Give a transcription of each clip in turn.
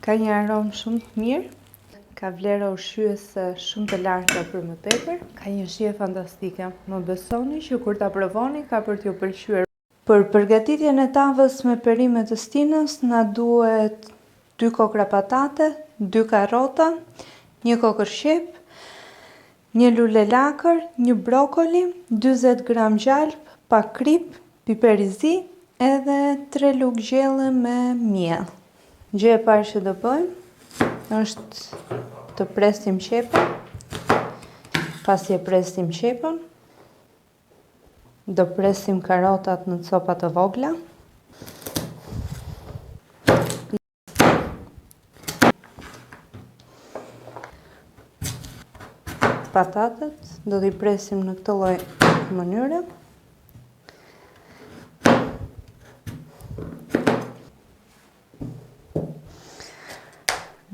Ka një aromë shumë të mirë, ka vlera ushqyese shumë të larta për më tepër, ka një shije fantastike. Më besoni që kur ta provoni ka për t'ju pëlqyer. Për përgatitjen e tavës me perime të stinës na duhet 2 kokra patate, 2 karrota, 1 kokoshqep, 1 lule lakër, 1 brokoli, 40 gram gjalp, pak krip, piper i zi edhe 3 lugë gjelle me miell. Gjë e parë që do bëjmë është të presim qepën. Pasi e presim qepën, do presim karotat në copa të vogla. Patatet do t'i presim në këtë lloj mënyre.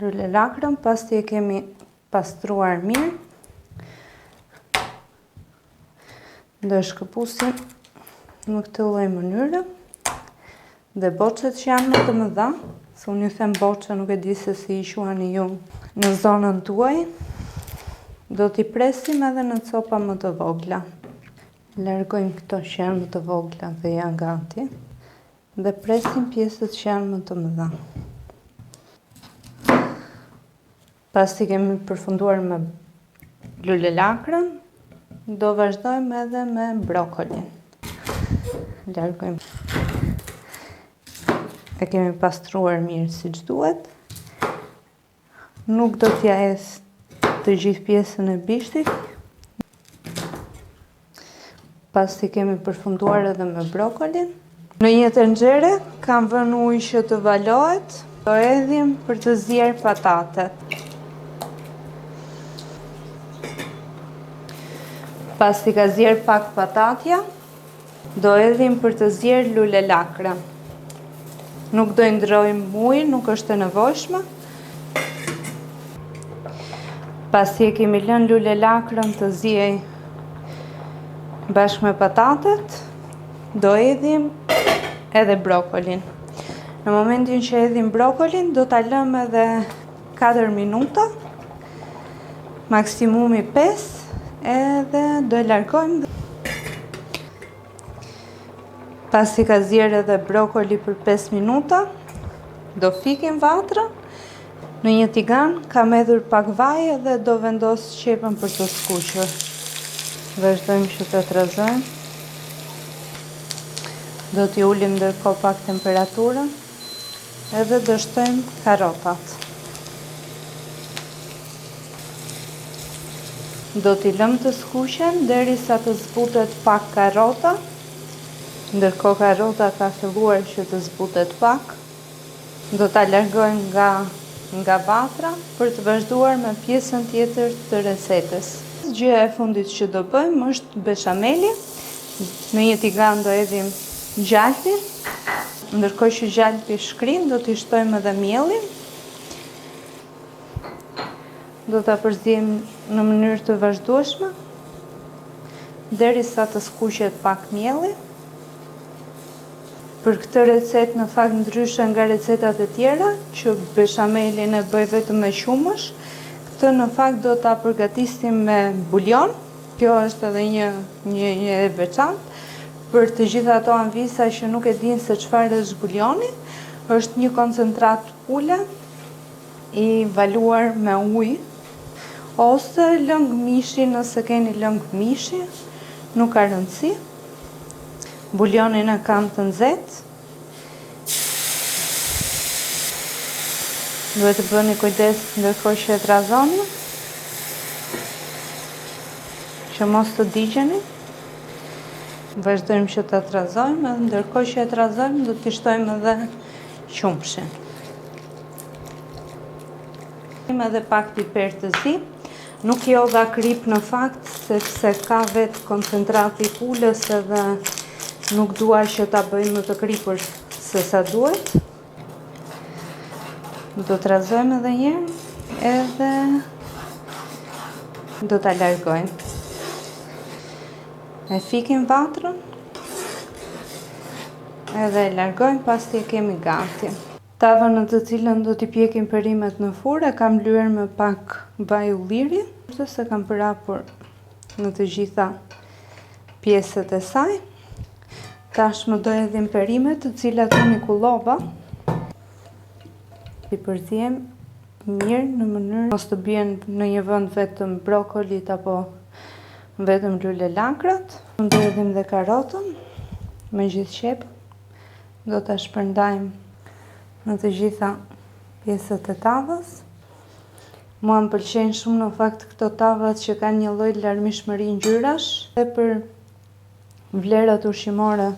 Lule lakrën, pasi e kemi pastruar mirë, do e shkëpusim në këtë lloj mënyre. Dhe boçet që janë më të mëdha, se unë ju them boçe, nuk e di se si i quani ju në zonën tuaj, do t'i presim edhe në copa më të vogla. Largojmë këto që janë më të vogla dhe janë gati, dhe presim pjesët që janë më të mëdha. Pasi kemi përfunduar me lule lakrën, do vazhdojmë edhe me brokolin. Largojmë. E kemi pastruar mirë siç duhet. Nuk do t'ja hes të gjithë pjesën e bishtit. Pasi kemi përfunduar edhe me brokolin, në një tenxhere kam vënë ujë që të valohet. Do hedhim për të zier patatet. Pasi ka zier pak patatja, do hedhim për të zier lule lakrën. Nuk do i ndrojmë ujë, nuk është e nevojshme. Pasi e kemi lënë lule lakrën të ziej bashkë me patatet, do hedhim edhe brokolin. Në momentin që hedhim brokolin, do ta lëmë edhe 4 minuta, maksimumi 5, edhe do e largojmë. Pasi ka zier edhe brokoli për 5 minuta, do fikim vatrën. Në një tigan kam hedhur pak vaj dhe do vendos qepën për të skuqur. Vazhdojmë që të trazojmë. Do t'i ulim ndërkohë pak temperaturën edhe do shtojmë karrotat. Do t'i lëmë të skuqen derisa të zbutet pak karrota. Ndërkohë karrota ka filluar që të zbutet pak. Do t'a largojmë nga vatra për të vazhduar me pjesën tjetër të recetës. Gjëja e fundit që do bëjmë është beshameli. Në një tigan do hedhim gjalpin. Ndërkohë që gjalpi shkrin, do t'i shtojmë edhe miellin. Do t'a përzijmë në mënyrë të vazhdueshme derisa të skuqet pak mielli. Për këtë recetë në fakt ndryshe nga recetat e tjera, që beshamelin e bëj vetëm me qumësh, këtë në fakt do ta përgatisim me buljon. Kjo është edhe një e veçantë. Për të gjithë ato anvisa që nuk e dinë se çfarë është buljoni, është një koncentrat ule i valuar me ujë, ose lëng mishi nëse keni lëng mishi, nuk ka rëndësi. Buljonin e kam të nxehtë. Duhet të bëni kujdes ndërkohë që e trazoni, që mos të digjeni. Vazhdojmë që ta trazojmë, edhe ndërkohë që e trazojmë do t'i shtojmë edhe qumshin. Edhe pak piper të zi. Nuk jodha krip në fakt, sepse ka vetë koncentrati ulës edhe nuk dua që ta bëj më të kripur se sa duhet. Do trazojmë edhe një herë edhe do ta largojmë. E fikim vatrën edhe e largojmë pasi e kemi gati. Tavën në të cilën do t'i pjekim perimet në furrë e kam lyer me pak vaj ulliri, se kam përhapur në të gjitha pjesët e saj. Tashmë do hedhim perimet të cilat unë i kullova. I përzihem mirë në mënyrë mos të bien në një vend vetëm brokolit apo vetëm lule lakrat. Do hedhim dhe karotën me gjithë qep. Do ta shpërndajmë në të gjitha pjesët e tavës. Mua më pëlqejnë shumë në fakt këto tavat që kanë një lloj larmishmëri ngjyrash dhe për vlerat ushqimore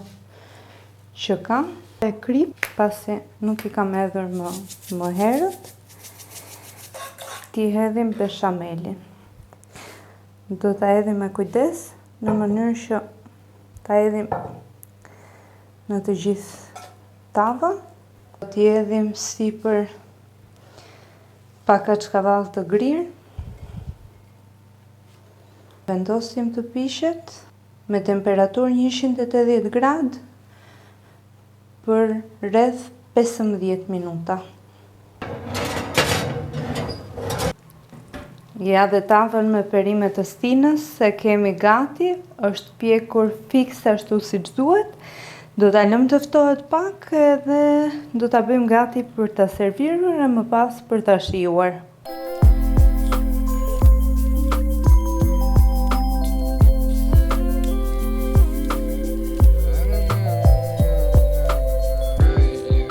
që ka. E krip, pasi nuk i kam hedhur më herët, t'i hedhim beshamelin. Do t'a hedhim me kujdes, në mënyrë që t'a hedhim në të gjithë tavën. Do t'i hedhim sipër pak kaçkavall të grirë. Vendosim të pishet me temperaturë 180 gradë për rreth 15 minuta. Ja dhe tavën me perimet të stinës se kemi gati, është pjekur fiks ashtu siç duhet. Do ta lëm të ftohet pak edhe do ta bëjmë gati për ta serviruar e më pas për ta shijuar.